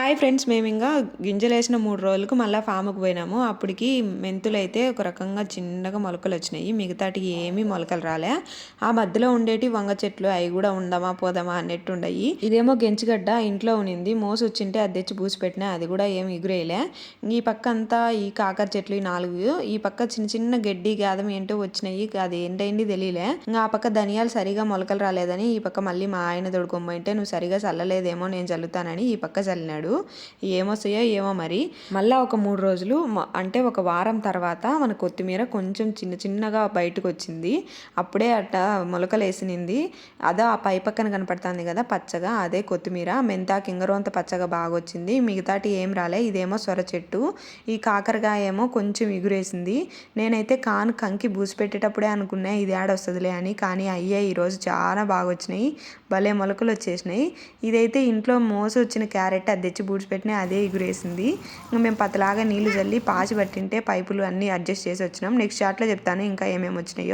Hi friends, మేము ఇంకా గింజలేసిన 3 రోజులకు మళ్ళీ ఫామ్‌కి పోయినాము. అప్పటికి మెంతులైతే ఒక రకంగా చిన్నగా మొలకలు వచ్చినాయి. మిగతాటివి ఏమీ మొలకలు రాలే. ఆ మధ్యలో ఉండేటి వంగ చెట్లు అవి కూడా ఉందామా పోదామా అన్నట్టుండయి. ఇదేమో గెంచుగడ్డ ఇంట్లో ఉన్నింది. మోసొచ్చింటే అది తెచ్చి పూసిపెట్టినా, అది కూడా ఏమి ఎగురేయలే. ఈ పక్క అంతా ఈ కాకర చెట్లు ఈ 4, ఈ పక్క చిన్న చిన్న గడ్డి గాదం ఏంటో వచ్చినాయి. అది ఏంటైంది తెలియలే. ఇంకా ఆ పక్క ధనియాలు సరిగా మొలకలు రాలేదని ఈ పక్క మళ్ళీ మా ఆయన తోడుకొమ్మంటే, నువ్వు సరిగా చల్లలేదేమో నేను చల్లుతానని ఈ పక్క చల్లినాడు. ఏమొస్తాయో ఏమో మరి. మళ్ళీ ఒక 3 రోజులు అంటే ఒక వారం తర్వాత మన కొత్తిమీర కొంచెం చిన్న చిన్నగా బయటకు వచ్చింది. అప్పుడే అట్ట మొలకలు వేసినింది. అదే ఆ పై పక్కన కనపడుతుంది కదా పచ్చగా, అదే కొత్తిమీర. మెంతాకు ఇంగరోంత పచ్చగా బాగా వచ్చింది. మిగతాటి ఏం రాలే. ఇదేమో సొర చెట్టు. ఈ కాకరకాయ ఏమో కొంచెం ఎగురేసింది. నేనైతే కంకి బూసి పెట్టేటప్పుడే అనుకున్నా ఇది ఏడొస్తుందిలే అని. కానీ అయ్యే ఈరోజు చాలా బాగా వచ్చినాయి. భలే మొలకలు వచ్చేసినాయి. ఇదైతే ఇంట్లో మోసి వచ్చిన క్యారెట్ అది తెచ్చి బూడ్చిపెట్టినా అదే ఎగురేసింది. ఇంకా మేము పతలాగా నీళ్లు చల్లి పాచి పట్టింటే పైపులు అన్నీ అడ్జస్ట్ చేసి వచ్చినాం. నెక్స్ట్ షాట్లో చెప్తాను ఇంకా ఏమేమి వచ్చినాయో.